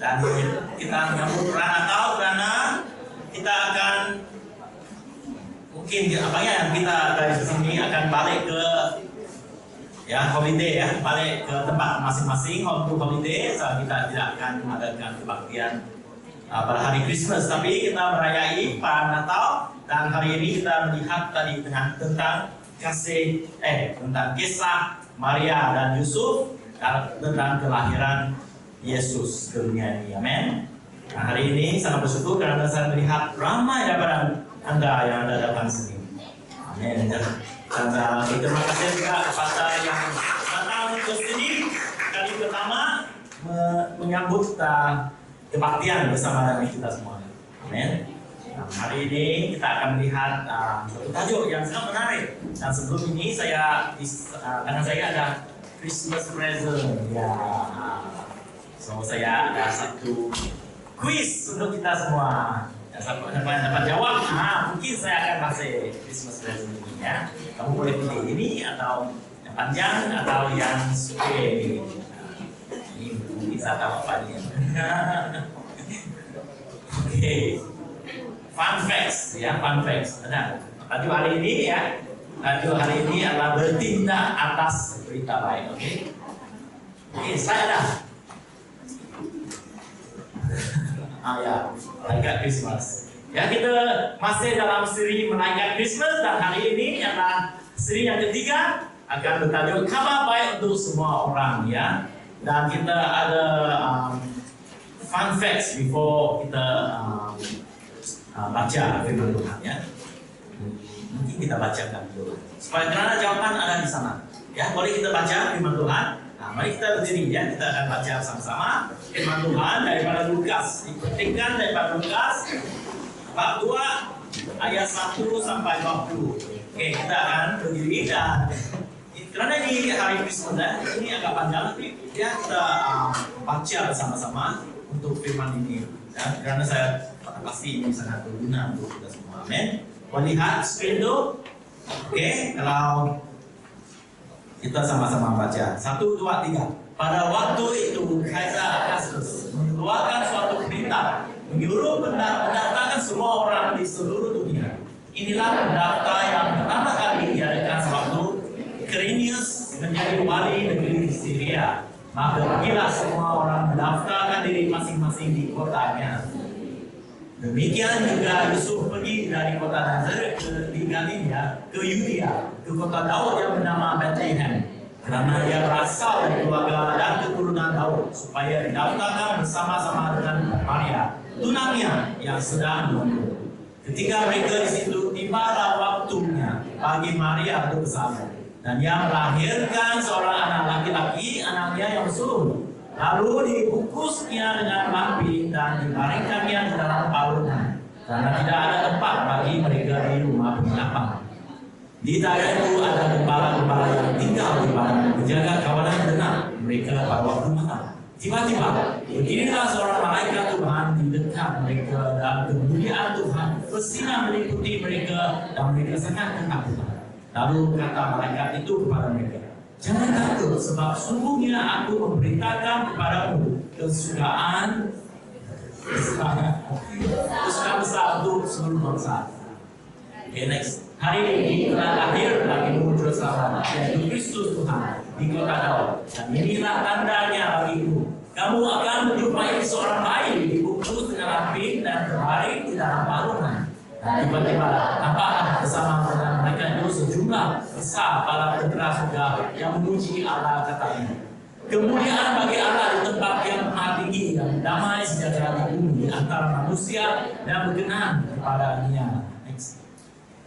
Dan kita menyambut Natal karena kita akan mungkin kita dari sini akan balik ke holiday balik ke tempat masing-masing untuk holiday. So, kita tidak akan mengadakan kebaktian pada hari Christmas, tapi kita merayai pada Natal. Dan hari ini kita melihat tadi tentang tentang kisah Maria dan Yusuf tentang kelahiran Yesus ke dunia ini. Amin. Nah, hari ini sangat bersyukur karena saya melihat ramai daripada Anda yang ada datang sini. Amin. Dan terima kasih juga kepada yang datang ke sini kali pertama menyambut kebaktian bersama dengan kita semua. Amin. Nah, hari ini kita akan melihat satu tajuk yang sangat menarik. Dan sebelum ini karena saya ada Christmas present so saya ada satu quiz untuk kita semua. Siapa yang dapat jawab, mungkin saya akan kasih Christmas present ini ya. Kamu boleh pilih ini atau yang panjang atau yang suke. Ini bisa tahu apa ini. Oke. Fun facts. Ada. Tajuk hari ini adalah bertindak atas berita baik. Oke, saya ada. Malaikat Christmas. Kita masih dalam siri Malaikat Christmas dan hari ini adalah siri yang ketiga akan bertajuk kabar baik untuk semua orang ya. Dan kita ada fun facts before kita baca firman Tuhan ya. Mungkin kita bacakan dulu supaya karena jawaban ada di sana. Ya, boleh kita baca firman Tuhan. Nah, mari kita berdiri ya, kita akan baca sama-sama firman Tuhan daripada Lukas. Diketikkan daripada Lukas bab 2 ayat 1 sampai 20. Oke, kita akan berdiri dan karena ini hari Christmas ini agak panjang tapi ya kita baca sama-sama untuk firman ini. Ya, karena saya pasti ini sangat berguna untuk kita semua. Amin. Lihat screen itu. Oke, kalau kita sama-sama baca. 1, 2, 3. Pada waktu itu Kaisar Augustus mengeluarkan suatu perintah menyuruh mendaftarkan semua orang di seluruh dunia. Inilah pendaftar yang pertama kali diadakan sewaktu Quirinius menjadi wali negeri Syria. Maka pergilah semua orang mendaftarkan diri masing-masing di kotanya. Demikian juga Yusuf pergi dari kota Nazaret di Galilea ke Yudea, ke kota Daud yang bernama Bethlehem, karena dia berasal dari keluarga dan keturunan Daud, supaya didaftarkan bersama-sama dengan Maria, tunangnya yang sedang mengandung. Ketika mereka di situ, tibalah waktunya bagi Maria untuk bersalin, dan ia melahirkan seorang anak laki-laki, anaknya yang sulung. Lalu dibungkusnya dengan lampin dan dibaringkannya di dalam palungan, karena tidak ada tempat bagi mereka di rumah penginapan. Di daerah itu ada gembala-gembala yang tinggal di padang menjaga kawanan benar mereka pada waktu malam. Tiba-tiba beginilah seorang malaikat Tuhan di dekat mereka dan kemuliaan Tuhan bersinar meliputi mereka dan mereka sangat ketakutan. Lalu kata malaikat itu kepada mereka, "Jangan takut, sebab sungguhnya aku memberitakan kepadamu kesukaan besar untuk seluruh bangsa." Okay, next. Hari ini telah lahir bagimu juru selamat, yaitu Kristus Tuhan di kota Daud. Dan inilah tandanya bagimu. Kamu akan menjumpai seorang bayi dibungkus dengan lampin dan terbaring di dalam palungan. Dan tiba-tiba tampaklah bersama dengan mereka itu sejumlah besar para tentera surga yang memuji Allah, katanya, "Kemuliaan bagi Allah di tempat yang maha tinggi dan damai sejahtera di bumi antara manusia yang berkenan kepada-Nya."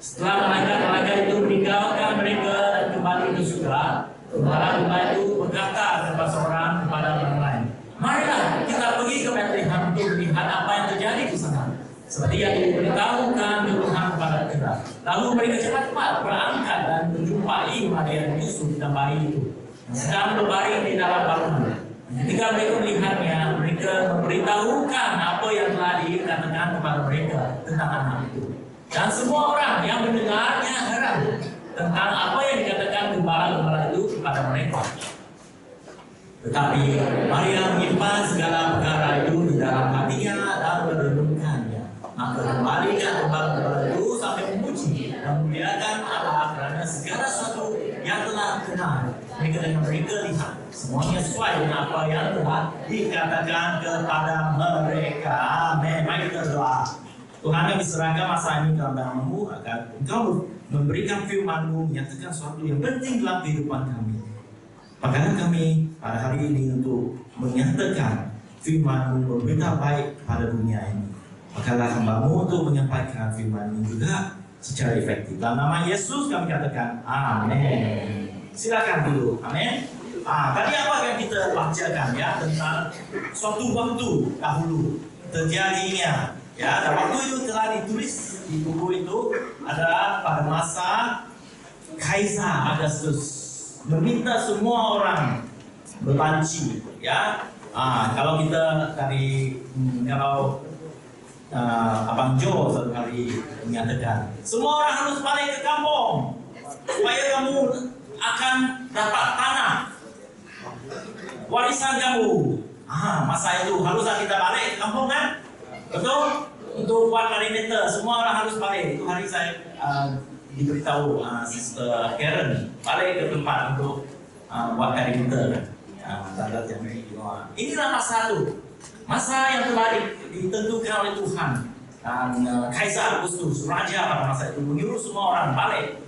Setelah malaikat itu meninggalkan mereka dan kembali ke surga, gembala-gembala itu berkata kepada seorang kepada yang lain, "Marilah kita pergi ke Bethlehem untuk melihat apa yang terjadi di sana, seperti yang diberitahukan Tuhan kepada kita." Lalu mereka cepat-cepat berangkat dan menjumpai Maria dan Yusuf dan bayi itu yang sedang berbaring di dalam palungan. Ketika mereka melihatnya, mereka memberitahukan apa yang telah dikatakan kepada mereka tentang anak itu. Dan semua orang yang mendengarnya heran tentang apa yang dikatakan gembala-gembala itu kepada mereka. Tetapi Maria menyimpan segala perkara itu di Semuanya sesuai dengan apa yang telah dikatakan kepada mereka. Amin. Mari kita doa. Tuhan, kami serahkan masa ini dalam nama-Mu agar Engkau memberikan firman-Mu, menyatakan sesuatu yang penting dalam kehidupan kami. Pakailah kami pada hari ini untuk menyatakan firman-Mu, berberita baik pada dunia ini. Pakailah hamba-Mu untuk menyampaikan firman-Mu juga secara efektif. Dalam nama Yesus kami katakan amin. Silakan dulu. Amin. Tadi apa yang kita bacakan ya tentang suatu waktu dahulu terjadinya. Ya, dan waktu itu telah ditulis di buku itu adalah pada masa Kaisar Augustus meminta semua orang berbanci. Ya, kalau kita dari Abang Jo satu hari menyatakan semua orang harus balik ke kampung supaya kamu akan dapat tanah warisan kamu. Masa itu haruslah kita balik ke kampung kan? Betul? Untuk buat perimeter, semua orang harus balik. Itu hari saya diberitahu Sister Karen balik ke tempat untuk buat perimeter. Tanda yang inilah masa itu, masa yang telah ditentukan oleh Tuhan. Dan Kaisar Augustus, raja pada masa itu menyuruh semua orang balik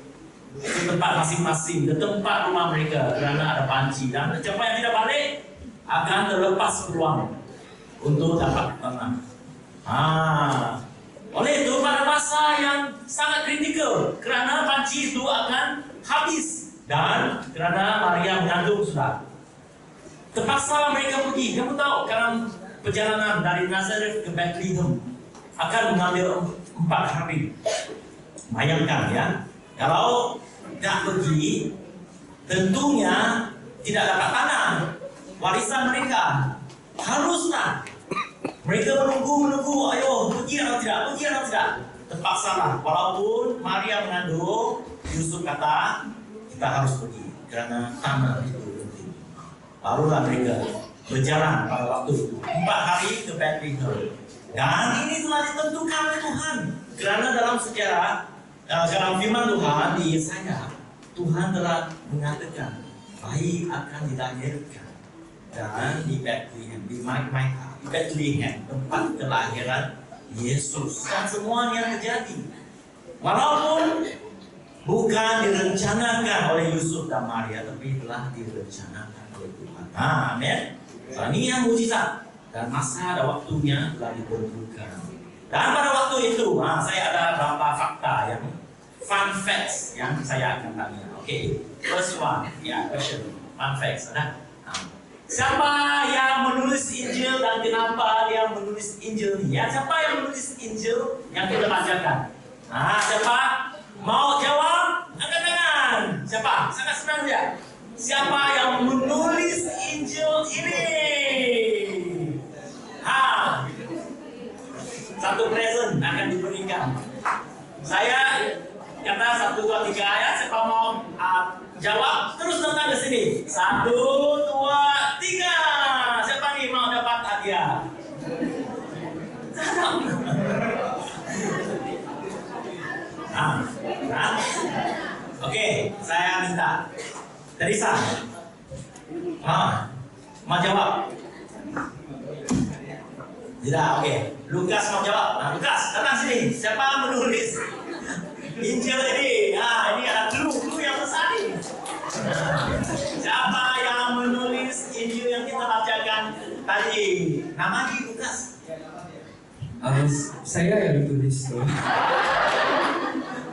ke tempat masing-masing, ke tempat rumah mereka kerana ada banci. Dan siapa yang tidak balik akan terlepas peluang untuk dapat tanah. Oleh itu pada masa yang sangat kritikal kerana banci itu akan habis dan kerana Maria mengandung sudah, terpaksa mereka pergi. Kamu tahu karena perjalanan dari Nazareth ke Bethlehem akan mengambil 4 hari. Bayangkan ya, kalau tidak pergi tentunya tidak dapat tanah warisan mereka. Haruslah mereka menunggu, ayo pergi atau tidak, terpaksalah. Walaupun Maria mengandung, Yusuf kata kita harus pergi kerana tanah itu penting. Barulah mereka berjalan pada waktu itu 4 hari ke Bethlehem. Dan ini telah ditentukan oleh Tuhan kerana dalam sejarah, dalam firman Tuhan di Yesaya, Tuhan telah mengatakan bayi akan dilahirkan dan di Bethlehem, di Bethlehem, tempat kelahiran Yesus. Dan semuanya terjadi walaupun bukan direncanakan oleh Yusuf dan Maria, tapi telah direncanakan oleh Tuhan. Amin. Ini yang mujizat dan masa dan waktunya telah ditentukan. Dan pada waktu itu, saya ada beberapa fakta yang fun facts yang saya akan tanya. Oke, first one, question, fun facts. Ada? Siapa yang menulis Injil dan kenapa dia menulis Injil ini? Ya, siapa yang menulis Injil yang kita bacakan? Siapa? Mau jawab? Angkat tangan. Siapa? Sangat senang ya. Siapa yang menulis Injil ini? Satu present akan diberikan. Saya kata 1, 2, 3 ya. Siapa mau jawab? Terus datang ke sini. 1, 2, 3. Siapa nih mau dapat hadiah? Oke, saya minta Teresa. Mau jawab? Tidak, oke. Lukas mau jawab. Lukas, datang sini. Siapa menulis Injil ini? Ini ada clue yang besar nih. Siapa yang menulis Injil yang kita bacakan tadi? Namanya Lukas. Saya yang tulis tuh.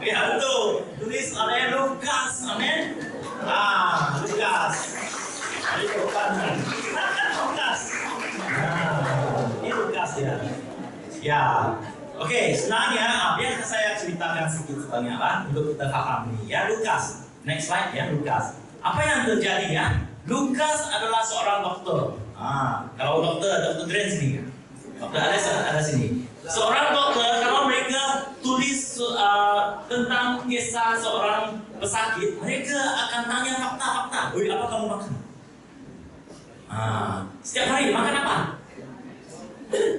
Ya betul, tulis oleh Lukas. Amin. Lukas. Ini bukan Lukas. Ini Lukas ya. Ya. Oke, sebenarnya biar saya ceritakan sedikit sebanyak untuk kita pahami. Ya, Lukas. Next slide ya, Lukas. Apa yang terjadi ya? Lukas adalah seorang dokter. Kalau dokter Dren sini. Dokter ada sini. Seorang dokter, kalau mereka tulis tentang kisah seorang pesakit, mereka akan tanya fakta-fakta. Apa kamu makan? Setiap hari makan apa?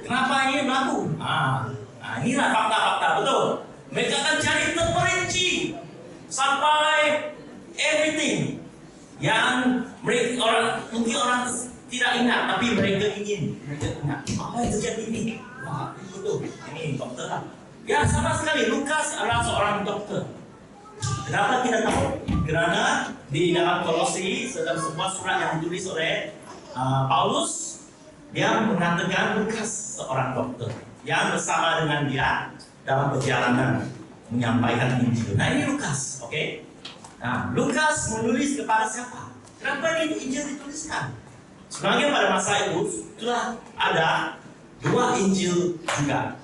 Kenapa ini berlaku? Inilah fakta-fakta, betul. Mereka akan cari terperinci sampai everything yang Mungkin orang tidak ingat, tapi mereka ingat. Apa yang terjadi ini? Wah, betul. Ini dokter lah. Ya, sama sekali. Lukas adalah seorang dokter. Kenapa kita tahu? Kerana di dalam Kolose, dalam sebuah surat yang ditulis oleh Paulus, dia mengatakan Lukas seorang dokter yang bersama dengan dia dalam perjalanan menyampaikan Injil. Nah, ini Lukas, oke? Nah, Lukas menulis kepada siapa? Kenapa ini Injil dituliskan? Sebenarnya pada masa itu telah ada dua Injil juga.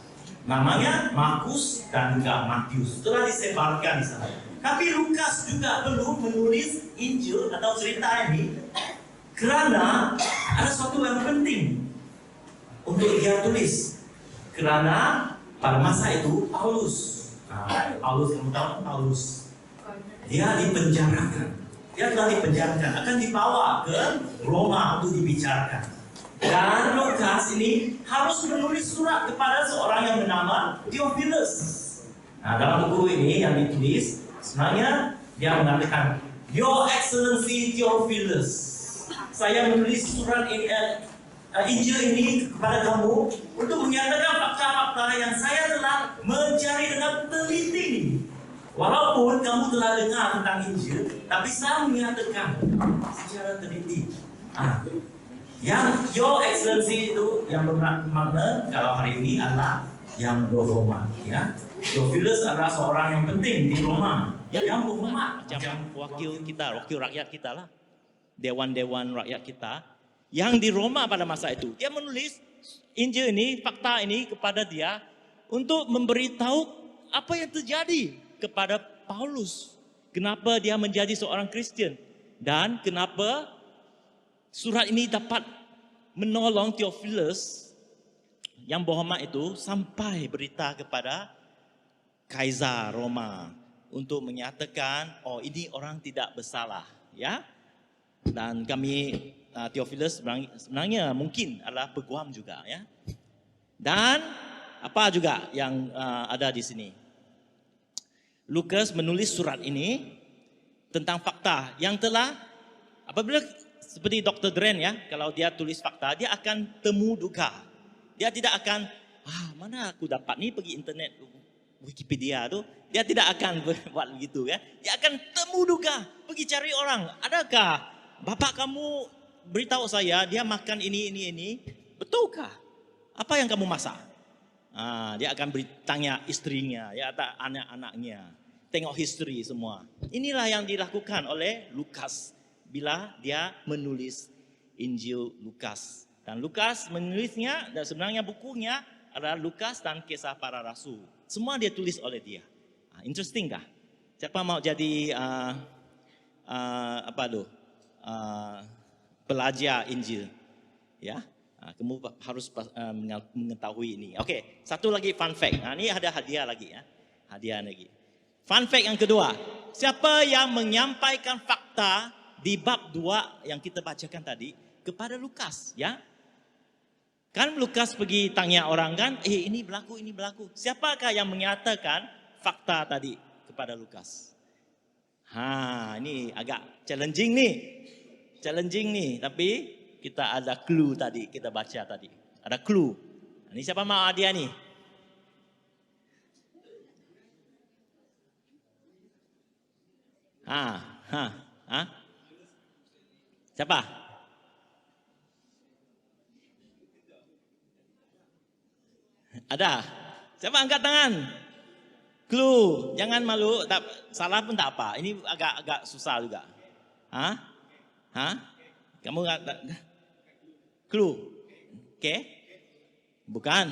Namanya Markus dan juga Matius. Telah disebarkan di sana. Tapi Lukas juga belum menulis Injil atau cerita ini kerana ada sesuatu yang penting untuk dia tulis. Kerana pada masa itu Paulus, kamu tahu Paulus, dia dipenjarakan. Dia telah dipenjarakan, akan dibawa ke Roma untuk dibicarakan. Dan Lukas ini harus menulis surat kepada seorang yang bernama Theophilus. Nah, dalam buku ini yang ditulis, sebenarnya dia mengatakan, Your Excellency Theophilus, saya menulis surat ini, Injil ini kepada kamu untuk menyatakan fakta-fakta yang saya telah mencari dengan teliti. Walaupun kamu telah dengar tentang Injil, tapi saya menyatakan secara teliti. Yang Your Excellency itu yang bermakna kalau hari ini adalah yang berhormat, ya. Theophilus adalah seorang yang penting di Roma, yang berhormat. Macam wakil kita, wakil rakyat kita lah. Dewan-dewan rakyat kita yang di Roma pada masa itu. Dia menulis Injil ini, fakta ini kepada dia untuk memberitahu apa yang terjadi kepada Paulus. Kenapa dia menjadi seorang Kristen dan kenapa surat ini dapat menolong Theophilus yang berhormat itu sampai berita kepada Kaisar Roma untuk menyatakan, oh ini orang tidak bersalah, ya. Dan kami Theophilus sebenarnya mungkin adalah peguam juga, ya. Dan apa juga yang ada di sini? Lukas menulis surat ini tentang fakta yang telah apabila seperti Dr. Dren, ya, kalau dia tulis fakta, dia akan temu duga. Dia tidak akan, mana aku dapat ni pergi internet Wikipedia tu. Dia tidak akan buat begitu, ya. Dia akan temu duga, pergi cari orang. Adakah bapak kamu beritahu saya dia makan ini. Betulkah? Apa yang kamu masak? Dia akan bertanya istrinya, ya, atau anak-anaknya. Tengok history semua. Inilah yang dilakukan oleh Lukas bila dia menulis Injil Lukas. Dan Lukas menulisnya, dan sebenarnya bukunya adalah Lukas dan Kisah Para Rasul. Semua dia tulis oleh dia. Interesting kah? Siapa mau jadi pelajar Injil? Ya, kamu harus mengetahui ini. Oke, satu lagi fun fact. Ini ada hadiah lagi, ya. Hadiah lagi. Fun fact yang kedua, siapa yang menyampaikan fakta di bab 2 yang kita bacakan tadi kepada Lukas, ya? Kan Lukas pergi tanya orang kan, ini berlaku. Siapakah yang menyatakan fakta tadi kepada Lukas? Ini agak challenging nih, tapi kita ada clue tadi, kita baca tadi. Ada clue. Ini siapa mau hadiah nih? Siapa? Ada? Siapa angkat tangan? Clue, jangan malu, salah pun tak apa. Ini agak susah juga. Kamu enggak clue? Oke. Bukan.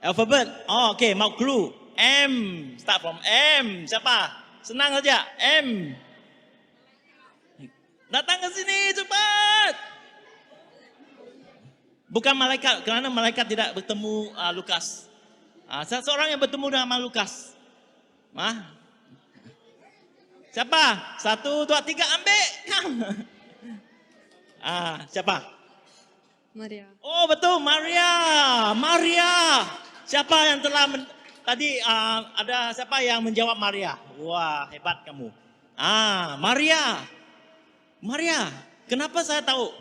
Alphabet. Oh, oke, mau clue. M, start from M. Siapa? Senang saja. M. Datang ke sini cepat. Bukan malaikat, kerana malaikat tidak bertemu Lukas. Seseorang yang bertemu dengan Lukas. Siapa? 1, 2, 3, ambil. Siapa? Maria. Oh betul, Maria. Siapa yang telah tadi ada siapa yang menjawab Maria? Wah, hebat kamu. Maria. Maria, kenapa saya tahu?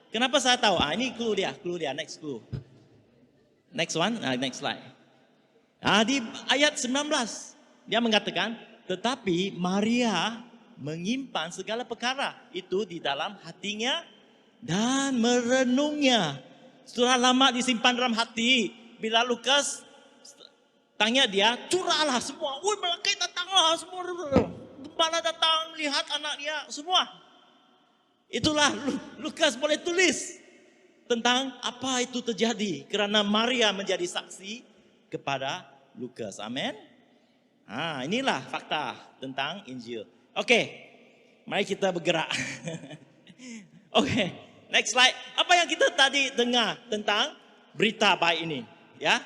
Kenapa saya tahu? Ini clue dia, next clue. Next one, next slide. Di ayat 19, dia mengatakan, tetapi Maria menyimpan segala perkara itu di dalam hatinya dan merenungnya. Sudah lama disimpan dalam hati. Bila Lukas tanya dia, curahlah semua. Malaikat datanglah semua. Gembala datang melihat anak dia semua. Itulah Lukas boleh tulis tentang apa itu terjadi kerana Maria menjadi saksi kepada Lukas. Amin. Inilah fakta tentang Injil. Oke, mari kita bergerak. Oke, next slide. Apa yang kita tadi dengar tentang berita baik ini? Ya,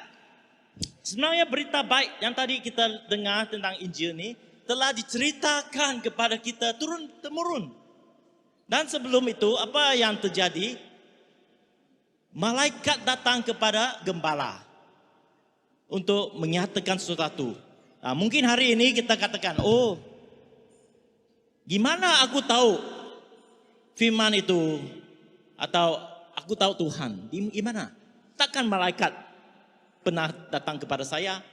sebenarnya berita baik yang tadi kita dengar tentang Injil ini telah diceritakan kepada kita turun-temurun. Dan sebelum itu, apa yang terjadi? Malaikat datang kepada gembala untuk menyatakan sesuatu. Mungkin hari ini kita katakan, gimana aku tahu firman itu? Atau aku tahu Tuhan? Gimana? Takkan malaikat pernah datang kepada saya?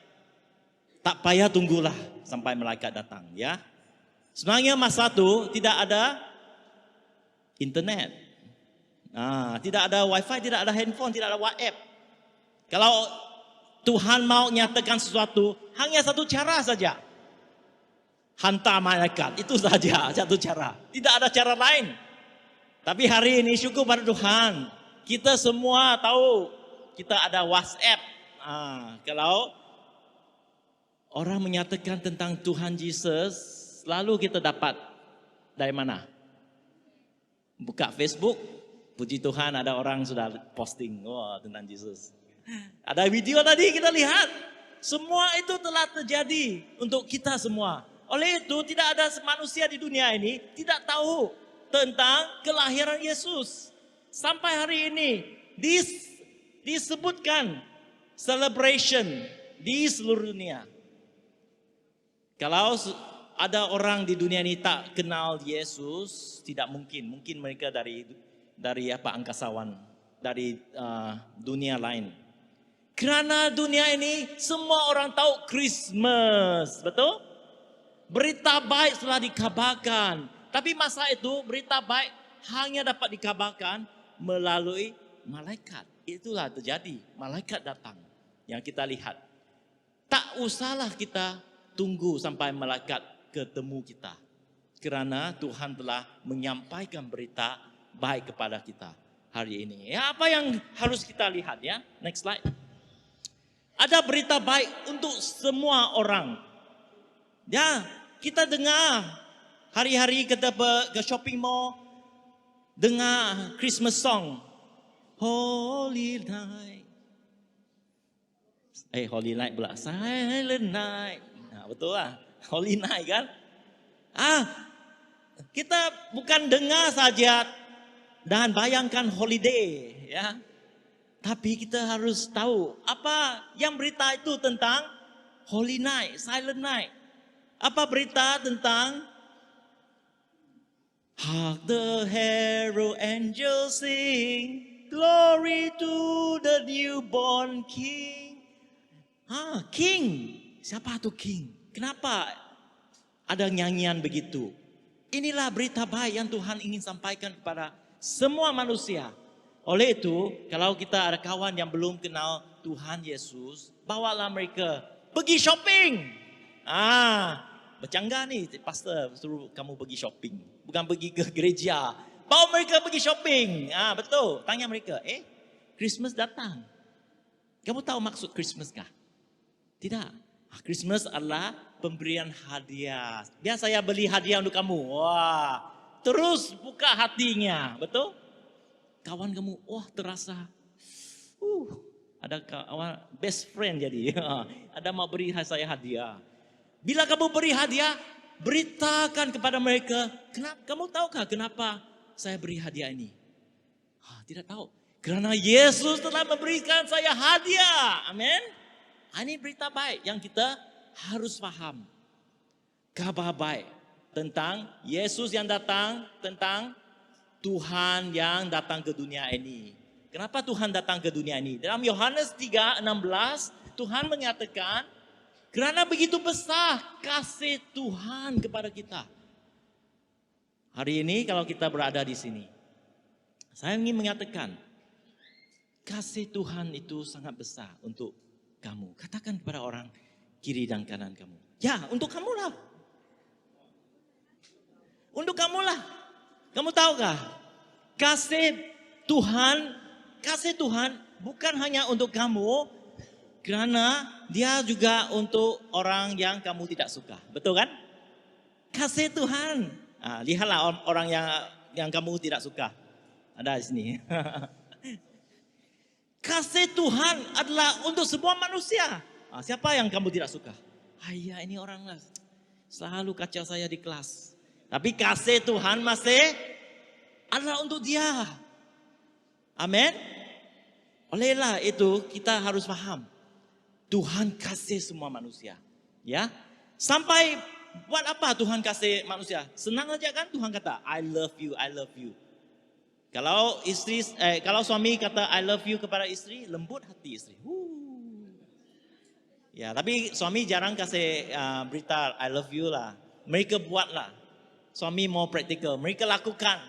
Tak payah tunggulah sampai malaikat datang. Ya, sebenarnya masa itu tidak ada internet. Tidak ada wifi, tidak ada handphone, tidak ada WhatsApp. Kalau Tuhan mau nyatakan sesuatu, hanya satu cara saja. Hantar malaikat, itu saja satu cara. Tidak ada cara lain. Tapi hari ini syukur pada Tuhan, kita semua tahu kita ada WhatsApp. Kalau orang menyatakan tentang Tuhan Yesus, lalu kita dapat dari mana? Buka Facebook, puji Tuhan ada orang sudah posting tentang Yesus. Ada video tadi kita lihat. Semua itu telah terjadi untuk kita semua. Oleh itu tidak ada manusia di dunia ini tidak tahu tentang kelahiran Yesus. Sampai hari ini disebutkan celebration di seluruh dunia. Kalau ada orang di dunia ini tak kenal Yesus, tidak mungkin. Mungkin mereka dari angkasawan, dari dunia lain. Kerana dunia ini semua orang tahu Christmas, betul? Berita baik telah dikabarkan. Tapi masa itu berita baik hanya dapat dikabarkan melalui malaikat. Itulah terjadi, malaikat datang yang kita lihat. Tak usahlah kita tunggu sampai malaikat ketemu kita. Kerana Tuhan telah menyampaikan berita baik kepada kita hari ini. Ya, apa yang harus kita lihat ya? Next slide. Ada berita baik untuk semua orang. Ya, kita dengar hari-hari kita ke shopping mall, dengar Christmas song. Holy night. Holy night pula. Silent night. Betul lah. Holy night kan? Kita bukan dengar saja dan bayangkan holiday, ya. Tapi kita harus tahu apa yang berita itu tentang Holy Night, Silent Night. Apa berita tentang Hark the herald angels sing, glory to the newborn King. King. Siapa tu King? Kenapa ada nyanyian begitu? Inilah berita baik yang Tuhan ingin sampaikan kepada semua manusia. Oleh itu, kalau kita ada kawan yang belum kenal Tuhan Yesus, bawalah mereka pergi shopping. Bercanggah nih, pastor suruh kamu pergi shopping. Bukan pergi ke gereja. Bawa mereka pergi shopping. Betul, tanya mereka, Christmas datang. Kamu tahu maksud Christmas kah? Tidak. Christmas adalah pemberian hadiah. Biar saya beli hadiah untuk kamu. Wah, terus buka hatinya, betul? Kawan kamu, terasa, ada kawan best friend jadi. Ada mau beri saya hadiah. Bila kamu beri hadiah, beritakan kepada mereka, kamu tahukah kenapa saya beri hadiah ini? Tidak tahu. Karena Yesus telah memberikan saya hadiah. Amin. Ini berita baik yang kita harus paham. Kabar baik. tentang Yesus yang datang, tentang Tuhan yang datang ke dunia ini. Kenapa Tuhan datang ke dunia ini? Dalam Yohanes 3:16, Tuhan menyatakan, karena begitu besar kasih Tuhan kepada kita. Hari ini kalau kita berada di sini, saya ingin mengatakan, kasih Tuhan itu sangat besar untuk kamu. Katakan kepada orang kiri dan kanan kamu. Ya, untuk kamulah. Untuk kamulah. Kamu tahukah? Kasih Tuhan bukan hanya untuk kamu, karena dia juga untuk orang yang kamu tidak suka. Betul kan? Kasih Tuhan. Lihatlah orang yang kamu tidak suka. Ada di sini. Kasih Tuhan adalah untuk semua manusia. Siapa yang kamu tidak suka? Ya ini orang lah. Selalu kacau saya di kelas. Tapi kasih Tuhan masih adalah untuk dia. Amin. Olehlah itu kita harus paham. Tuhan kasih semua manusia. Ya. Sampai buat apa Tuhan kasih manusia? Senang aja kan Tuhan kata, I love you, I love you. Kalau suami kata I love you kepada istri, lembut hati istri. Ya, tapi suami jarang kasih berita I love you lah. Mereka buatlah. Suami mau praktikal, mereka lakukan.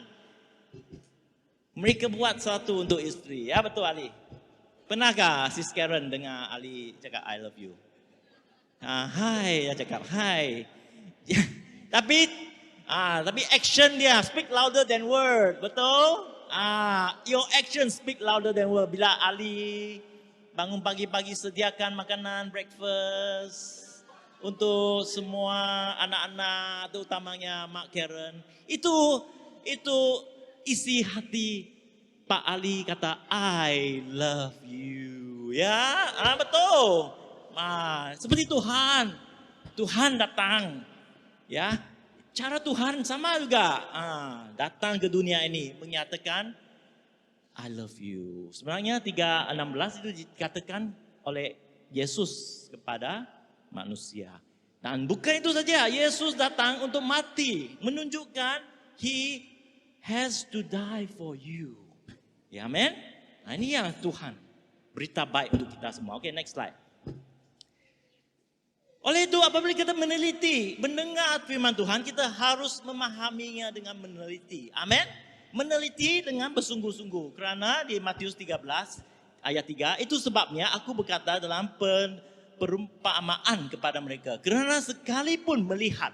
Mereka buat sesuatu untuk istri. Ya betul Ali. Pernahkah Sis Karen dengar Ali cakap I love you? Hai, dia cakap hai. Tapi action dia speak louder than word, betul? Your action speak louder than word. Bila Ali bangun pagi-pagi sediakan makanan breakfast untuk semua anak-anak, terutamanya Mak Karen, itu isi hati Pak Ali kata I love you, ya, betul. Seperti Tuhan datang, ya. Cara Tuhan sama juga, datang ke dunia ini menyatakan I love you. Sebenarnya 3:16 itu dikatakan oleh Yesus kepada manusia. Dan bukan itu saja, Yesus datang untuk mati, menunjukkan He has to die for you. Ya, amen. Ini yang Tuhan berita baik untuk kita semua. Oke, next slide. Oleh itu apabila kita meneliti, mendengar firman Tuhan, kita harus memahaminya dengan meneliti. Amin. Meneliti dengan bersungguh-sungguh. Karena di Matius 13 ayat 3, itu sebabnya aku berkata dalam perumpamaan kepada mereka. Kerana sekalipun melihat,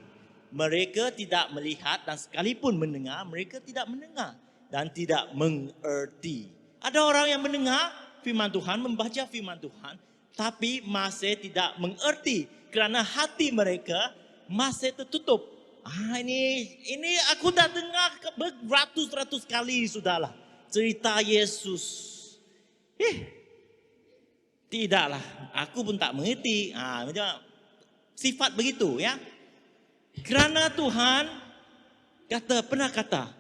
mereka tidak melihat, dan sekalipun mendengar, mereka tidak mendengar dan tidak mengerti. Ada orang yang mendengar firman Tuhan, membaca firman Tuhan, tapi masih tidak mengerti. Kerana hati mereka masih tertutup. Ini aku dah dengar beratus-ratus kali sudahlah cerita Yesus. Tidaklah, aku pun tak mengerti. Macam sifat begitu ya. Kerana Tuhan pernah kata,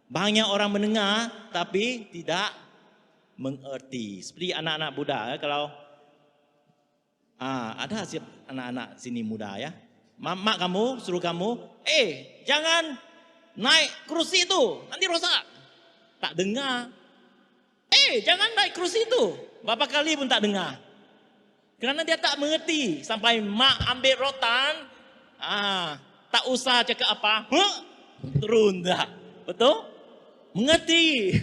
banyak orang mendengar tapi tidak mengerti. Seperti anak-anak muda ya, kalau ada siap anak-anak sini muda ya. Mak kamu suruh kamu, jangan naik kerusi itu, nanti rosak. Tak dengar. Jangan naik kerusi itu. Berapa kali pun tak dengar. Kerana dia tak mengerti. Sampai mak ambil rotan, tak usah cakap apa, turun dah. Betul? Mengerti.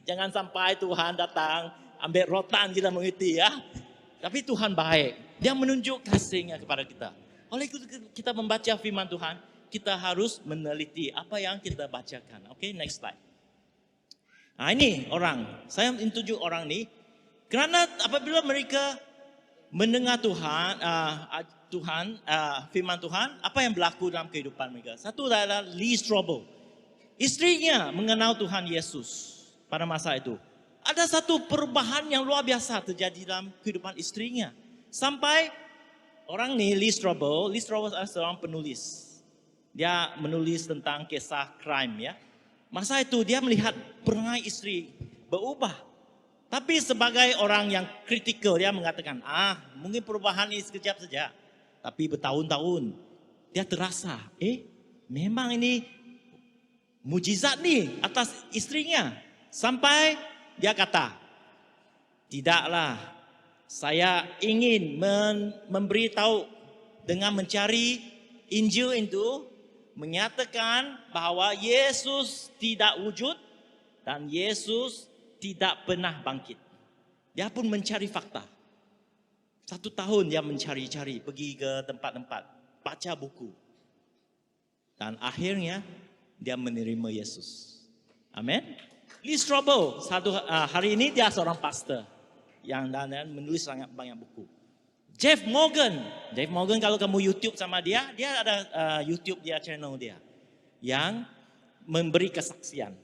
Jangan sampai Tuhan datang, ambil rotan kita mengerti ya. Tapi Tuhan baik. Dia menunjuk kasih-Nya kepada kita. Oleh itu kita membaca firman Tuhan, kita harus meneliti apa yang kita bacakan. Oke, next slide. Ini orang. Saya tunjuk orang ni. Kerana apabila mereka mendengar firman Tuhan, apa yang berlaku dalam kehidupan mereka? Satu adalah Lee Strobel. Istrinya mengenal Tuhan Yesus pada masa itu. Ada satu perubahan yang luar biasa terjadi dalam kehidupan istrinya. Sampai orang ni, Lee Strobel adalah seorang penulis. Dia menulis tentang kisah crime ya. Masa itu dia melihat perangai istri berubah. Tapi sebagai orang yang kritikal, dia mengatakan, mungkin perubahan ini sekejap saja. Tapi bertahun-tahun dia terasa, memang ini mujizat nih atas istrinya. Sampai dia kata, tidaklah, saya ingin memberitahu dengan mencari Injil itu, menyatakan bahwa Yesus tidak wujud dan Yesus tidak pernah bangkit. Dia pun mencari fakta. 1 tahun dia mencari-cari, pergi ke tempat-tempat, baca buku. Dan akhirnya dia menerima Yesus. Amin. Lee Strobel, hari ini dia seorang pastor yang menulis sangat banyak buku. Jeff Morgan kalau kamu YouTube sama dia ada YouTube dia, channel dia yang memberi kesaksian.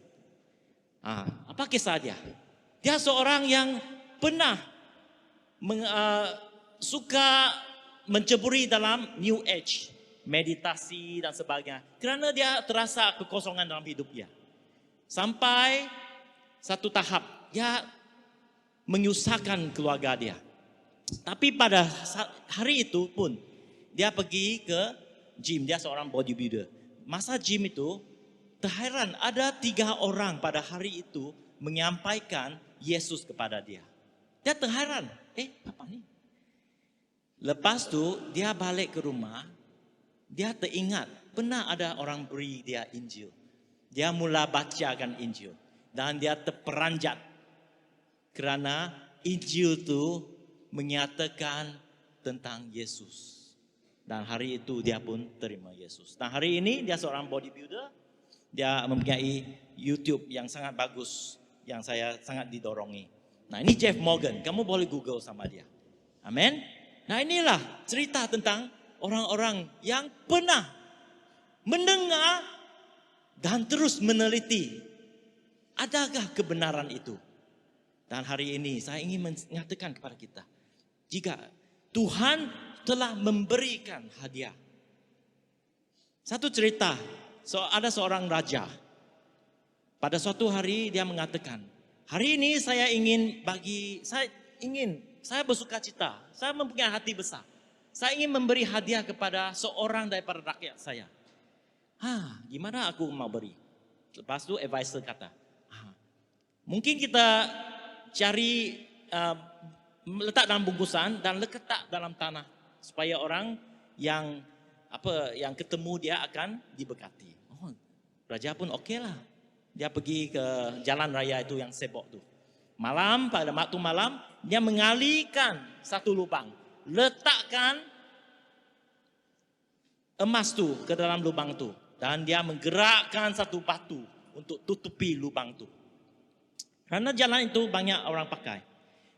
Apa kisah dia? Dia seorang yang pernah suka menceburi dalam New Age, meditasi dan sebagainya. Kerana dia terasa kekosongan dalam hidup dia. Sampai satu tahap, dia menyusahkan keluarga dia. Tapi pada hari itu pun, dia pergi ke gym, dia seorang bodybuilder. Masa gym itu, terheran ada 3 orang pada hari itu menyampaikan Yesus kepada dia. Dia terheran, apa ni? Lepas tu dia balik ke rumah, dia teringat pernah ada orang beri dia Injil. Dia mula bacakan Injil dan dia terperanjat kerana Injil itu menyatakan tentang Yesus. Dan hari itu dia pun terima Yesus. Dan hari ini dia seorang bodybuilder. Dia mempunyai YouTube yang sangat bagus, yang saya sangat didorongi. Nah, ini Jeff Morgan, kamu boleh Google sama dia. Amin. Nah, inilah cerita tentang orang-orang yang pernah mendengar dan terus meneliti. Adakah kebenaran itu? Dan hari ini saya ingin mengatakan kepada kita, jika Tuhan telah memberikan hadiah. Satu cerita, ada seorang raja. Pada suatu hari dia mengatakan, hari ini saya bersuka cita, saya mempunyai hati besar. Saya ingin memberi hadiah kepada seorang daripada rakyat saya. Gimana aku mau beri? Lepas itu advisor kata, mungkin kita cari, letak dalam bungkusan dan letak dalam tanah. Supaya orang yang ketemu dia akan diberkati. Raja pun okey lah. Dia pergi ke jalan raya itu yang sibuk tu. Pada waktu malam, dia mengalihkan satu lubang. Letakkan emas tu ke dalam lubang tu. Dan dia menggerakkan satu batu untuk tutupi lubang tu. Karena jalan itu banyak orang pakai.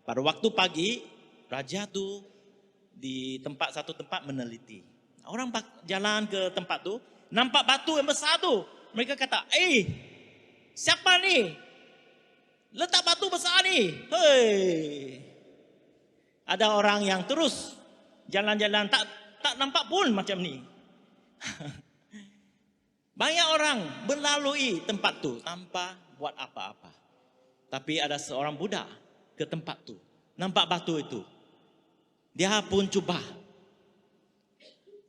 Pada waktu pagi, raja tu di satu tempat meneliti. Orang jalan ke tempat tu, nampak batu yang besar tu. Mereka kata, siapa ni? Letak batu besar ni. Ada orang yang terus jalan-jalan tak nampak pun macam ni. Banyak orang melalui tempat tu tanpa buat apa-apa. Tapi ada seorang budak ke tempat tu, nampak batu itu. Dia pun cuba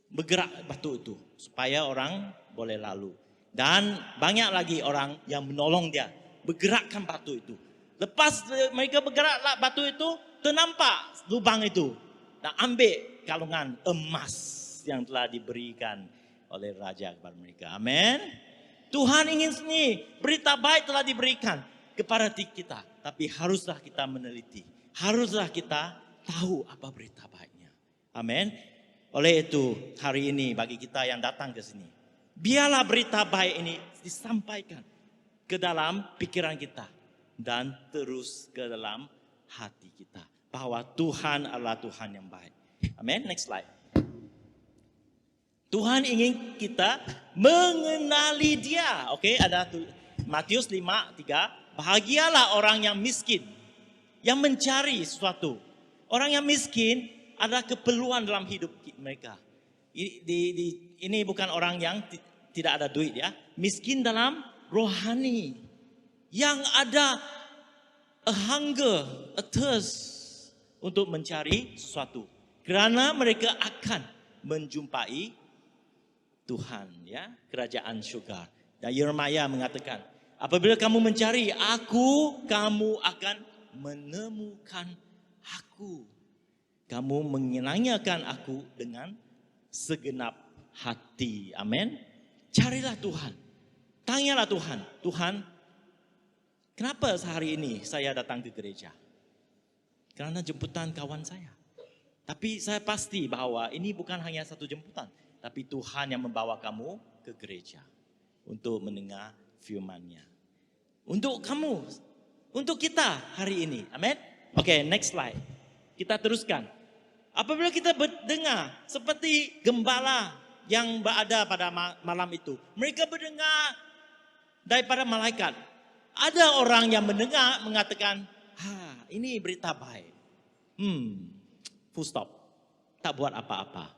bergerak batu itu supaya orang boleh lalu. Dan banyak lagi orang yang menolong dia bergerakkan batu itu. Lepas mereka bergerak batu itu, ternampak lubang itu. Dan ambil kalungan emas yang telah diberikan oleh raja kepada mereka. Amin. Tuhan ingin sini, berita baik telah diberikan kepada kita. Tapi haruslah kita meneliti. Haruslah kita tahu apa berita baiknya. Amin. Oleh itu, hari ini bagi kita yang datang ke sini, biarlah berita baik ini disampaikan ke dalam pikiran kita dan terus ke dalam hati kita. Bahwa Tuhan adalah Tuhan yang baik. Amin. Next slide. Tuhan ingin kita mengenali Dia. Oke, ada Matius 5:3. Bahagialah orang yang miskin, yang mencari sesuatu. Orang yang miskin ada keperluan dalam hidup mereka. Ini bukan orang yang tidak ada duit ya. Miskin dalam rohani. Yang ada a hunger, a thirst untuk mencari sesuatu. Kerana mereka akan menjumpai Tuhan, ya, kerajaan surga. Dan Yeremia mengatakan, apabila kamu mencari aku, kamu akan menemukan aku. Kamu menyenangkan aku dengan segenap hati. Amin. Carilah Tuhan. Tanyalah Tuhan. Tuhan, kenapa sehari ini saya datang ke gereja? Karena jemputan kawan saya. Tapi saya pasti bahwa ini bukan hanya satu jemputan. Tapi Tuhan yang membawa kamu ke gereja. Untuk mendengar firman-Nya. Untuk kamu. Untuk kita hari ini. Amin. Oke, next slide. Kita teruskan. Apabila kita mendengar seperti gembala yang berada pada malam itu. Mereka mendengar daripada malaikat. Ada orang yang mendengar mengatakan, ini berita baik. Full stop. Tak buat apa-apa.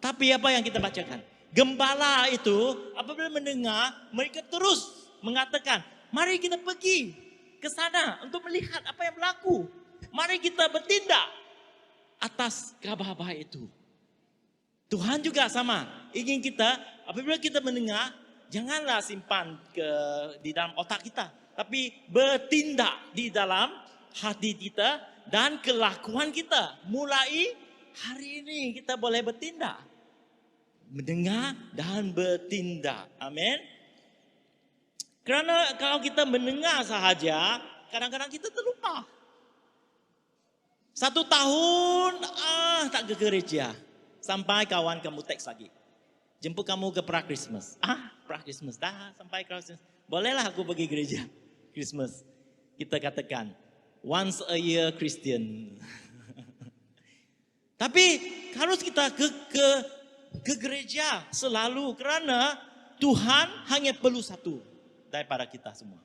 Tapi apa yang kita bacakan? Gembala itu apabila mendengar, mereka terus mengatakan, mari kita pergi ke sana untuk melihat apa yang berlaku. Mari kita bertindak atas kabar baik itu. Tuhan juga sama. Ingin kita, apabila kita mendengar, janganlah simpan di dalam otak kita. Tapi bertindak di dalam hati kita dan kelakuan kita. Mulai hari ini kita boleh bertindak. Mendengar dan bertindak. Amin. Karena kalau kita mendengar sahaja, kadang-kadang kita terlupa. 1 tahun tak ke gereja. Sampai kawan kamu teks lagi. Jemput kamu ke pra-Christmas. Pra-Christmas dah sampai Christmas. Bolehlah aku pergi gereja Christmas. Kita katakan once a year Christian. Tapi harus kita ke gereja selalu karena Tuhan hanya perlu satu daripada kita semua,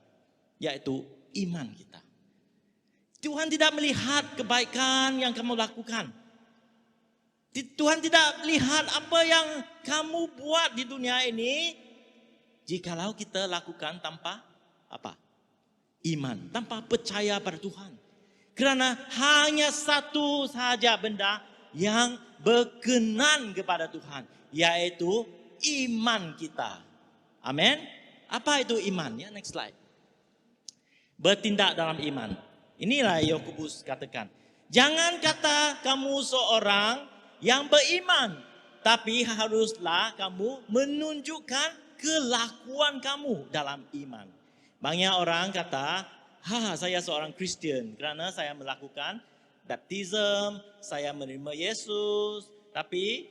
yaitu iman kita. Tuhan tidak melihat kebaikan yang kamu lakukan. Tuhan tidak melihat apa yang kamu buat di dunia ini jikalau kita lakukan tanpa apa? Iman, tanpa percaya pada Tuhan. Karena hanya satu sahaja benda yang berkenan kepada Tuhan, yaitu iman kita. Amin. Apa itu iman? Ya, next slide. Bertindak dalam iman. Inilah Yakobus katakan. Jangan kata kamu seorang yang beriman, tapi haruslah kamu menunjukkan kelakuan kamu dalam iman. Banyak orang kata, saya seorang Kristen karena saya melakukan baptism, saya menerima Yesus. Tapi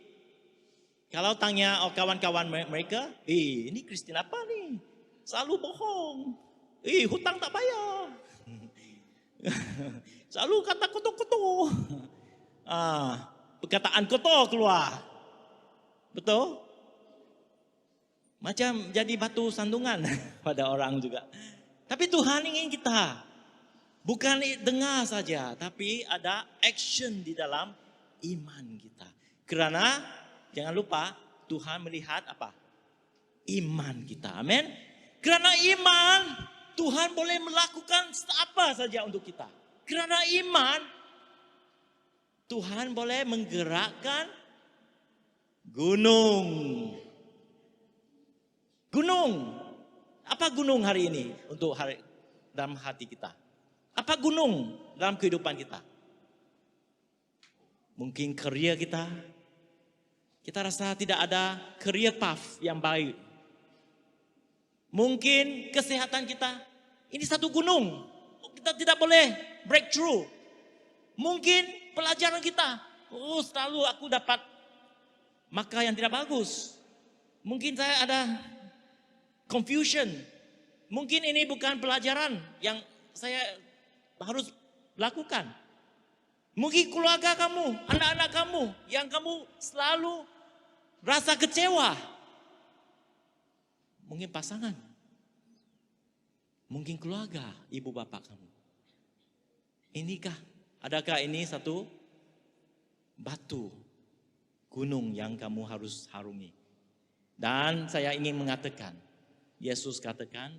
kalau tanya kawan-kawan mereka, ini Kristen apa nih? Selalu bohong. Hutang tak bayar. Selalu kata kotor-kotor. Perkataan kotor keluar. Betul? Macam jadi batu sandungan pada orang juga. Tapi Tuhan ingin kita bukan dengar saja, tapi ada action di dalam iman kita. Karena jangan lupa Tuhan melihat apa? Iman kita. Amin. Karena iman Tuhan boleh melakukan apa saja untuk kita. Karena iman Tuhan boleh menggerakkan gunung. Gunung. Apa gunung hari ini untuk dalam hati kita? Apa gunung dalam kehidupan kita? Mungkin kerja kita. Kita rasa tidak ada career path yang baik. Mungkin kesehatan kita. Ini satu gunung. Kita tidak boleh breakthrough. Mungkin pelajaran kita. Selalu aku dapat maka yang tidak bagus. Mungkin saya ada confusion. Mungkin ini bukan pelajaran yang saya harus lakukan. Mungkin keluarga kamu, anak-anak kamu yang kamu selalu rasa kecewa. Mungkin pasangan. Mungkin keluarga, ibu bapak kamu. Adakah ini satu batu gunung yang kamu harus harungi? Dan saya ingin mengatakan, Yesus katakan,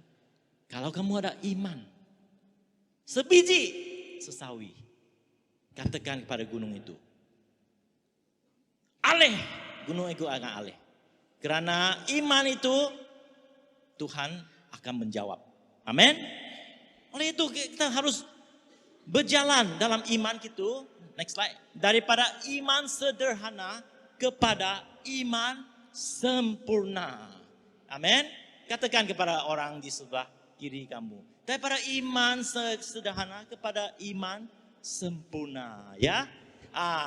kalau kamu ada iman, sebiji sesawi, katakan kepada gunung itu, aleh, gunung itu akan aleh. Karena iman itu Tuhan akan menjawab. Amin. Oleh itu kita harus berjalan dalam iman gitu. Next slide. Daripada iman sederhana kepada iman sempurna. Amin. Katakan kepada orang di sebelah kiri kamu. Daripada iman sederhana kepada iman sempurna. Ya.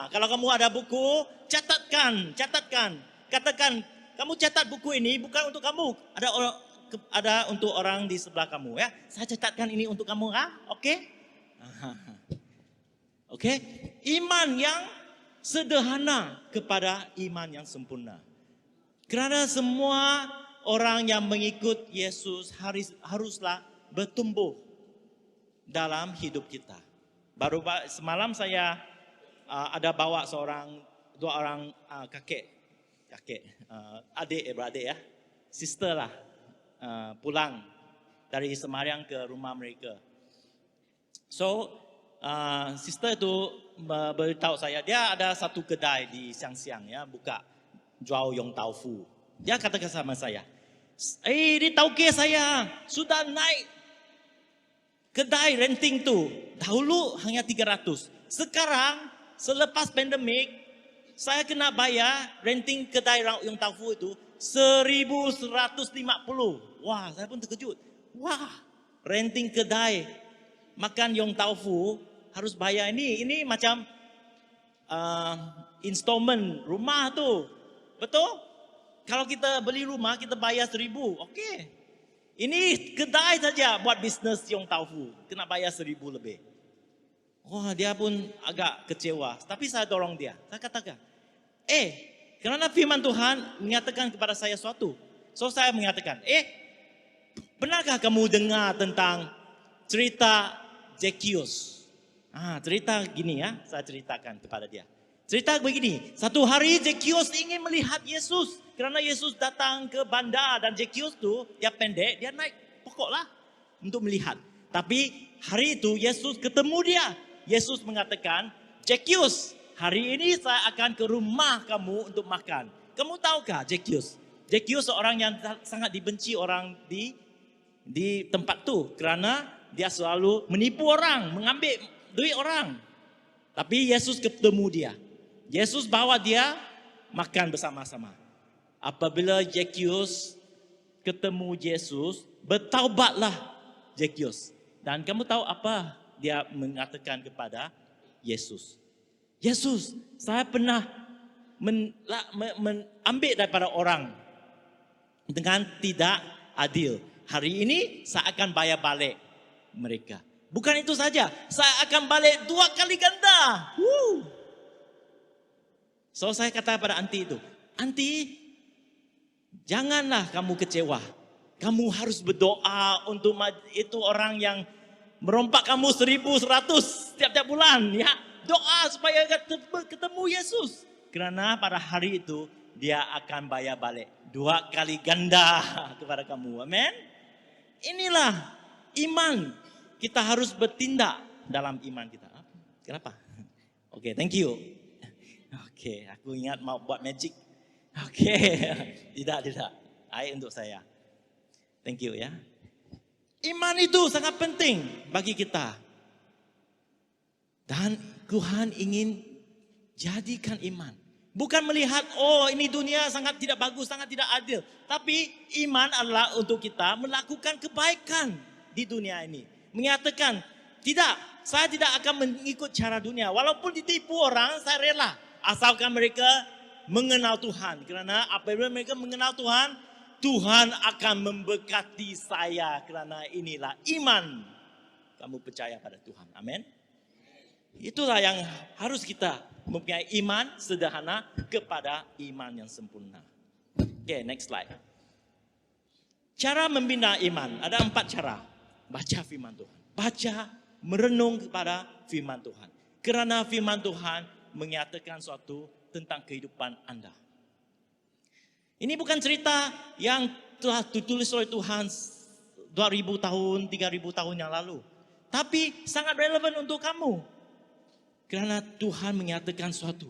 Kalau kamu ada buku, catatkan. Katakan, kamu catat buku ini bukan untuk kamu. Ada untuk orang di sebelah kamu. Ya. Saya catatkan ini untuk kamu. Oke? Oke? Iman yang sederhana kepada iman yang sempurna. Karena semua orang yang mengikut Yesus haruslah bertumbuh dalam hidup kita. Baru semalam saya ada bawa dua orang kakek, beradik ya, sister lah, pulang dari Semarang ke rumah mereka. So, sister itu beritahu saya, dia ada satu kedai di Siang-Siang ya, buka jual Yong Tau Fu. Dia katakan sama saya, ini tauke saya sudah naik kedai renting tu. Dahulu hanya 300. Sekarang selepas pandemik, saya kena bayar renting kedai Yong Tau Fu itu 1,150. Wah, saya pun terkejut. Wah, renting kedai makan Yong Tau Fu harus bayar ini. Ini macam installment rumah tu. Betul? Kalau kita beli rumah, kita bayar 1,000. Okey. Ini kedai saja buat bisnes Yong Tau Fu. Kena bayar 1,000 lebih. Wah, dia pun agak kecewa. Tapi saya dorong dia. Saya katakan, kerana firman Tuhan menyatakan kepada saya sesuatu. So saya mengatakan, benarkah kamu dengar tentang cerita Zacchaeus? Cerita gini ya, saya ceritakan kepada dia. Cerita begini, satu hari Zacchaeus ingin melihat Yesus. Kerana Yesus datang ke bandar dan Zacchaeus tu, dia pendek, dia naik pokok lah untuk melihat. Tapi hari itu Yesus ketemu dia. Yesus mengatakan, Zacchaeus, hari ini saya akan ke rumah kamu untuk makan. Kamu tahukah Zacchaeus? Zacchaeus seorang yang sangat dibenci orang di tempat tu. Kerana dia selalu menipu orang, mengambil duit orang. Tapi Yesus ketemu dia. Yesus bawa dia makan bersama-sama. Apabila Zacchaeus ketemu Yesus, bertaubatlah Zacchaeus. Dan kamu tahu apa dia mengatakan kepada Yesus? Yesus, saya pernah mengambil daripada orang dengan tidak adil. Hari ini saya akan bayar balik mereka. Bukan itu saja, saya akan balik 2 kali ganda. So saya kata pada aunty itu, aunty, janganlah kamu kecewa. Kamu harus berdoa untuk itu orang yang merompak kamu 1,100 tiap-tiap bulan. Ya, doa supaya ketemu Yesus. Kerana pada hari itu dia akan bayar balik 2 kali ganda kepada kamu. Amin. Inilah iman. Kita harus bertindak dalam iman kita. Kenapa? Oke, thank you. Oke, aku ingat mau buat magic. Oke, tidak. Air untuk saya. Thank you ya. Iman itu sangat penting bagi kita. Dan Tuhan ingin jadikan iman. Bukan melihat, ini dunia sangat tidak bagus, sangat tidak adil. Tapi iman adalah untuk kita melakukan kebaikan di dunia ini. Menyatakan, saya tidak akan mengikut cara dunia. Walaupun ditipu orang, saya rela. Asalkan mereka mengenal Tuhan. Kerana apabila mereka mengenal Tuhan, Tuhan akan memberkati saya. Kerana inilah iman. Kamu percaya pada Tuhan. Amin. Itulah yang harus kita mempunyai iman sederhana kepada iman yang sempurna. Okay, next slide. Cara membina iman. Ada 4 cara. Baca firman Tuhan. Baca, merenung kepada firman Tuhan. Kerana firman Tuhan menyatakan sesuatu tentang kehidupan anda. Ini bukan cerita yang telah ditulis oleh Tuhan 2,000 tahun, 3,000 tahun yang lalu. Tapi sangat relevan untuk kamu. Kerana Tuhan menyatakan sesuatu.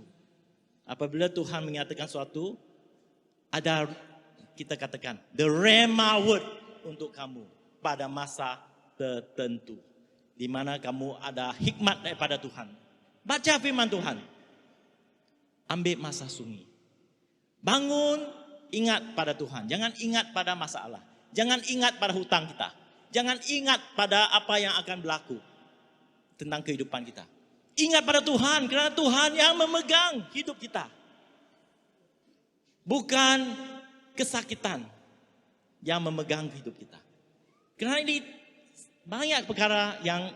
Apabila Tuhan menyatakan sesuatu, ada kita katakan the rhema word untuk kamu pada masa tertentu. Di mana kamu ada hikmat daripada Tuhan. Baca firman Tuhan. Ambil masa sunyi. Bangun, ingat pada Tuhan. Jangan ingat pada masalah. Jangan ingat pada hutang kita. Jangan ingat pada apa yang akan berlaku tentang kehidupan kita. Ingat pada Tuhan, kerana Tuhan yang memegang hidup kita. Bukan kesakitan yang memegang hidup kita. Kerana ini banyak perkara yang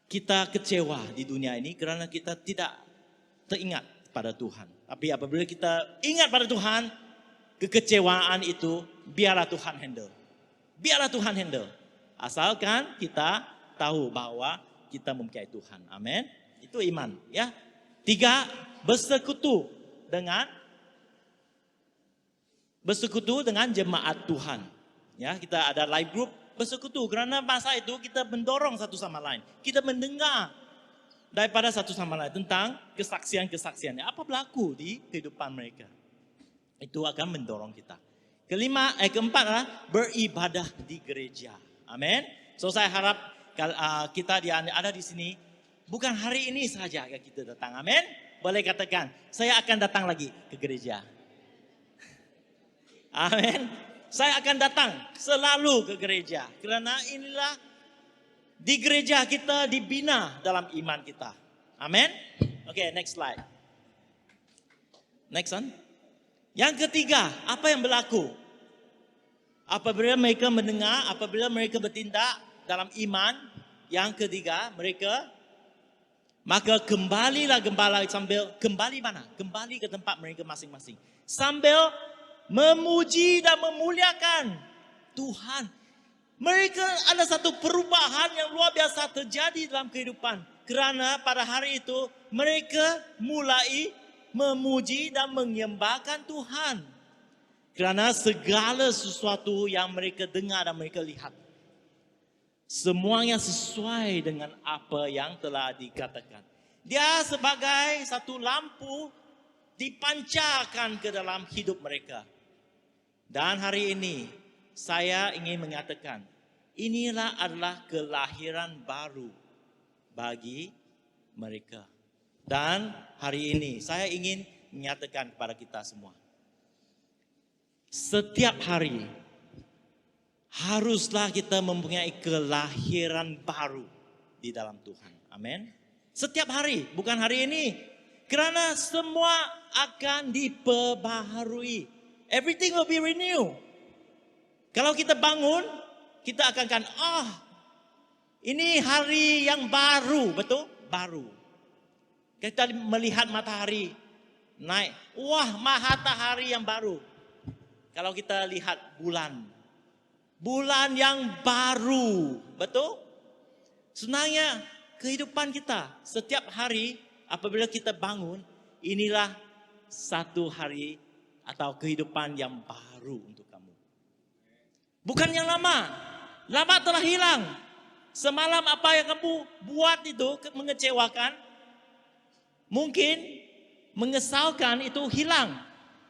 kita kecewa di dunia ini kerana kita tidak teringat pada Tuhan. Tapi apabila kita ingat pada Tuhan, kekecewaan itu biarlah Tuhan handle. Biarlah Tuhan handle. Asalkan kita tahu bahwa kita mempercayai Tuhan. Amin. Itu iman, ya. 3, bersekutu dengan jemaat Tuhan. Ya, kita ada live group bersekutu kerana masa itu kita mendorong satu sama lain. Kita mendengar daripada satu sama lain tentang kesaksian-kesaksiannya. Apa berlaku di kehidupan mereka. Itu akan mendorong kita. Keempat adalah beribadah di gereja. Amin. So saya harap kita ada di sini bukan hari ini saja kita datang. Amin. Boleh katakan, saya akan datang lagi ke gereja. Amin. Saya akan datang selalu ke gereja. Kerana inilah di gereja kita dibina dalam iman kita. Amin. Okay, next slide. Next one. Yang ketiga, apa yang berlaku? Apabila mereka mendengar, apabila mereka bertindak dalam iman. Yang ketiga, maka kembalilah gembala sambil, kembali mana? Kembali ke tempat mereka masing-masing. Sambil memuji dan memuliakan Tuhan. Mereka ada satu perubahan yang luar biasa terjadi dalam kehidupan. Kerana pada hari itu mereka mulai memuji dan menyembahkan Tuhan. Kerana segala sesuatu yang mereka dengar dan mereka lihat, semuanya sesuai dengan apa yang telah dikatakan. Dia sebagai satu lampu dipancarkan ke dalam hidup mereka. Dan hari ini saya ingin mengatakan, inilah adalah kelahiran baru bagi mereka. Dan hari ini saya ingin menyatakan kepada kita semua, setiap hari haruslah kita mempunyai kelahiran baru di dalam Tuhan. Amin. Setiap hari, bukan hari ini. Kerana semua akan diperbaharui. Everything will be renewed. Kalau kita bangun, kita akan ini hari yang baru, betul? Baru. Kita melihat matahari naik. Wah, matahari yang baru. Kalau kita lihat bulan yang baru, betul? Sebenarnya kehidupan kita setiap hari apabila kita bangun, inilah satu hari atau kehidupan yang baru untuk kamu. Bukan yang lama. Lama telah hilang. Semalam apa yang kamu buat itu mengecewakan, mungkin mengesalkan, itu hilang.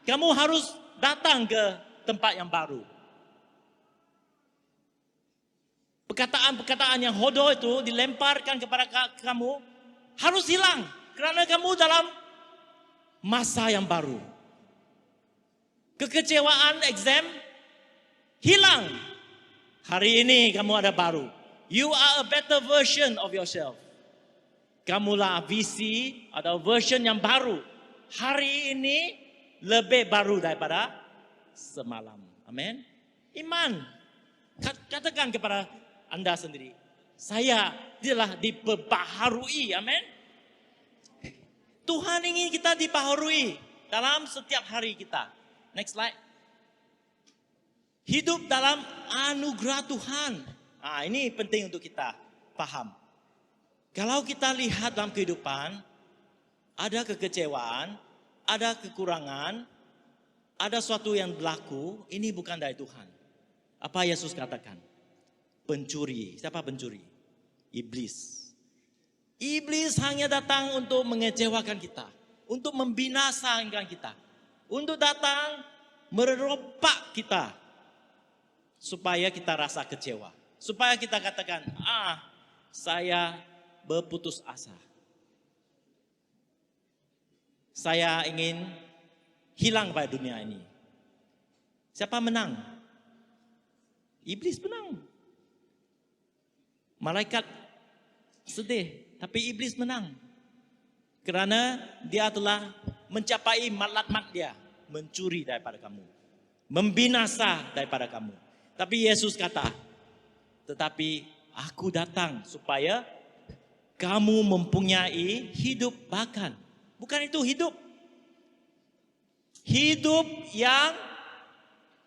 Kamu harus datang ke tempat yang baru. Perkataan-perkataan yang hodoh itu dilemparkan kepada kamu harus hilang. Kerana kamu dalam masa yang baru. Kekecewaan exam hilang. Hari ini kamu ada baru. You are a better version of yourself. Kamulah visi atau version yang baru. Hari ini lebih baru daripada semalam. Amin. Iman. Katakan kepada anda sendiri, saya telah diperbaharui. Amin. Tuhan ingin kita diperbaharui dalam setiap hari kita. Next slide. Hidup dalam anugerah Tuhan. Ini penting untuk kita paham. Kalau kita lihat dalam kehidupan, ada kekecewaan, ada kekurangan, ada sesuatu yang berlaku, ini bukan dari Tuhan. Apa Yesus katakan? Pencuri. Siapa pencuri? Iblis. Iblis hanya datang untuk mengecewakan kita. Untuk membinasakan kita. Untuk datang meropak kita supaya kita rasa kecewa. Supaya kita katakan, saya berputus asa. Saya ingin hilang pada dunia ini. Siapa menang? Iblis menang. Malaikat sedih, tapi iblis menang. Kerana dia telah mencapai matlamat dia, mencuri daripada kamu, membinasa daripada kamu. Tapi Yesus kata, tetapi aku datang supaya kamu mempunyai hidup bahkan. Bukan itu hidup. Hidup yang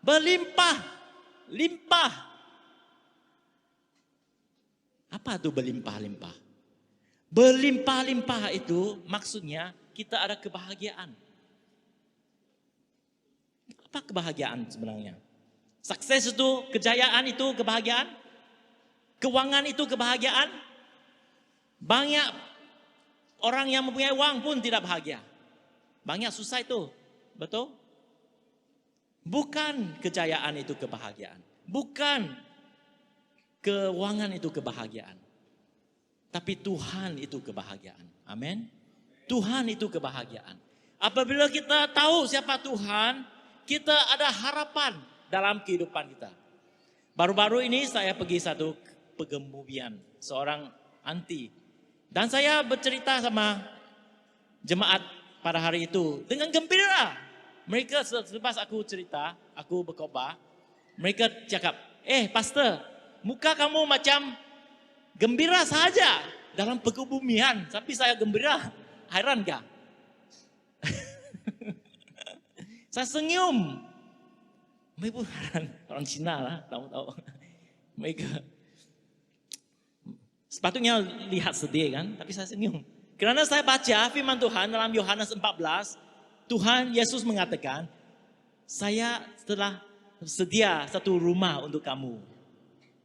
berlimpah. Limpah. Apa itu berlimpah-limpah? Berlimpah-limpah itu maksudnya kita ada kebahagiaan. Apa kebahagiaan sebenarnya? Sukses itu, kejayaan itu kebahagiaan. Keuangan itu kebahagiaan. Banyak orang yang mempunyai uang pun tidak bahagia. Banyak susah itu. Betul? Bukan kejayaan itu kebahagiaan. Bukan keuangan itu kebahagiaan. Tapi Tuhan itu kebahagiaan. Amin. Tuhan itu kebahagiaan. Apabila kita tahu siapa Tuhan, kita ada harapan dalam kehidupan kita. Baru-baru ini saya pergi satu pengemubian seorang anti. Dan saya bercerita sama jemaat pada hari itu dengan gembira. Mereka selepas aku cerita, aku berkhotbah, mereka cakap, pastor, muka kamu macam gembira saja dalam pengemubian. Tapi saya gembira, heran gak? Saya senyum. Mereka pun heran, orang Cina lah, tahu-tahu. Mereka sepatutnya lihat sedih kan, tapi saya senyum. Kerana saya baca firman Tuhan dalam Yohanes 14, Tuhan Yesus mengatakan, saya telah sedia satu rumah untuk kamu.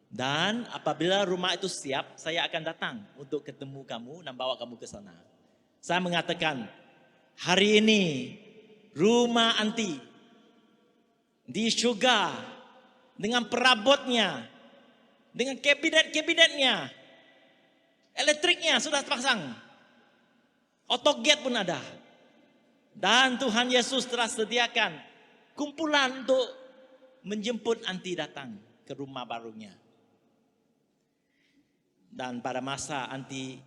Dan apabila rumah itu siap, saya akan datang untuk ketemu kamu dan bawa kamu ke sana. Saya mengatakan, hari ini rumah anti di syurga dengan perabotnya, dengan kabinet-kabinetnya, elektriknya sudah terpasang. Autogate pun ada. Dan Tuhan Yesus telah sediakan kumpulan untuk menjemput anti datang ke rumah barunya. Dan pada masa anti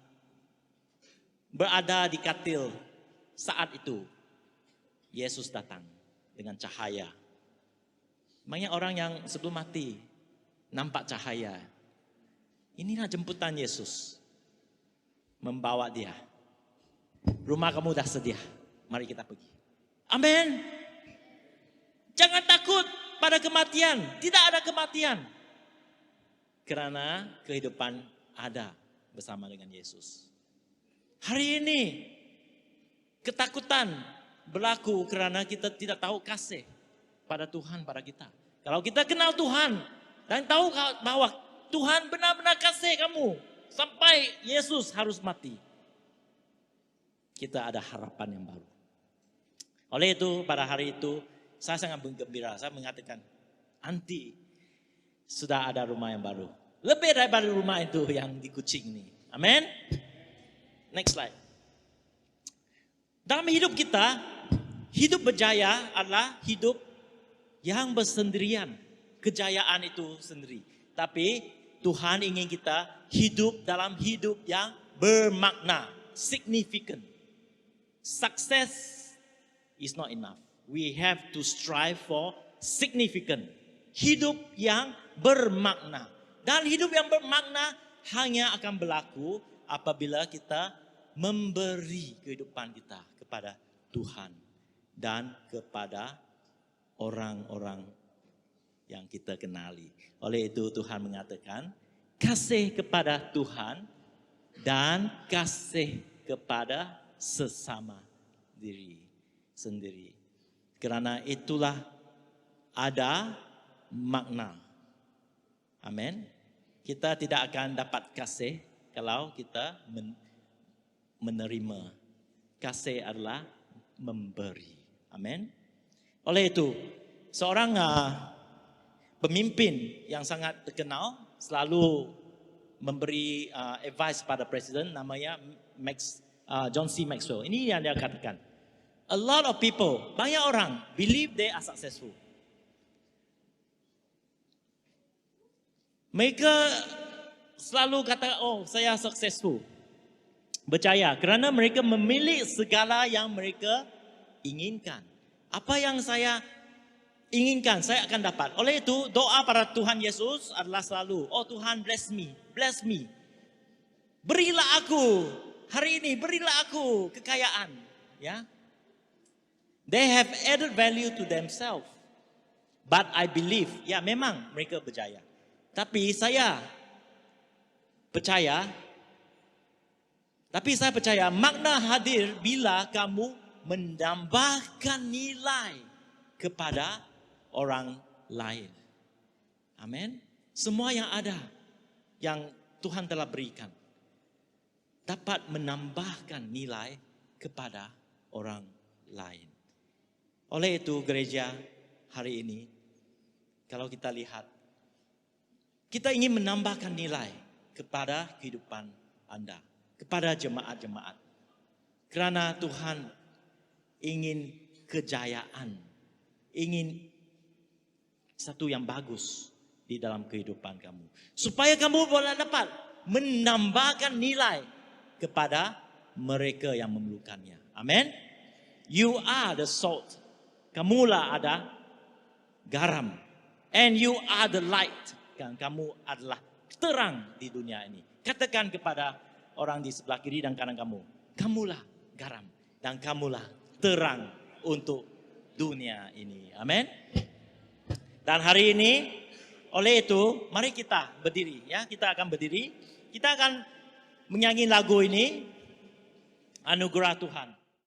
berada di katil saat itu, Yesus datang dengan cahaya. Banyak orang yang sebelum mati nampak cahaya. Inilah jemputan Yesus. Membawa dia. Rumah kamu dah sedia. Mari kita pergi. Amin. Jangan takut pada kematian. Tidak ada kematian. Kerana kehidupan ada bersama dengan Yesus. Hari ini ketakutan berlaku kerana kita tidak tahu kasih pada Tuhan pada kita. Kalau kita kenal Tuhan dan tahu bahwa Tuhan benar-benar kasih kamu. Sampai Yesus harus mati. Kita ada harapan yang baru. Oleh itu pada hari itu saya sangat bergembira. Saya mengatakan, anti sudah ada rumah yang baru. Lebih daripada rumah itu yang di Kuching ini. Amin. Next slide. Dalam hidup kita, hidup berjaya adalah hidup yang bersendirian. Kejayaan itu sendiri. Tapi Tuhan ingin kita hidup dalam hidup yang bermakna, significant. Success is not enough. We have to strive for significant. Hidup yang bermakna. Dan hidup yang bermakna hanya akan berlaku apabila kita memberi kehidupan kita kepada Tuhan dan kepada orang-orang yang kita kenali. Oleh itu Tuhan mengatakan, kasih kepada Tuhan dan kasih kepada sesama diri sendiri. Kerana itulah ada makna. Amin. Kita tidak akan dapat kasih kalau kita menerima. Kasih adalah memberi. Amin. Oleh itu, seorang pemimpin yang sangat terkenal selalu memberi advice pada presiden, namanya John C. Maxwell. Ini yang dia katakan. A lot of people, banyak orang believe they are successful. Mereka selalu kata, oh saya successful. Percaya kerana mereka memilih segala yang mereka inginkan. Apa yang saya inginkan, saya akan dapat. Oleh itu, doa para Tuhan Yesus adalah selalu, oh Tuhan bless me, bless me. Berilah aku, hari ini berilah aku kekayaan. Ya, they have added value to themselves. But I believe, ya memang mereka berjaya. Tapi saya percaya makna hadir bila kamu menambahkan nilai kepada orang lain. Amin. Semua yang ada yang Tuhan telah berikan dapat menambahkan nilai kepada orang lain. Oleh itu gereja hari ini, kalau kita lihat, kita ingin menambahkan nilai kepada kehidupan Anda, kepada jemaat-jemaat. Kerana Tuhan ingin kejayaan, ingin satu yang bagus di dalam kehidupan kamu. Supaya kamu boleh dapat menambahkan nilai kepada mereka yang memerlukannya. Amin. You are the salt. Kamulah ada garam. And you are the light. Kamu adalah terang di dunia ini. Katakan kepada orang di sebelah kiri dan kanan kamu, kamulah garam dan kamulah terang untuk dunia ini. Amin. Dan hari ini, oleh itu, mari kita berdiri. Ya, kita akan berdiri. Kita akan menyanyi lagu ini, Anugerah Tuhan.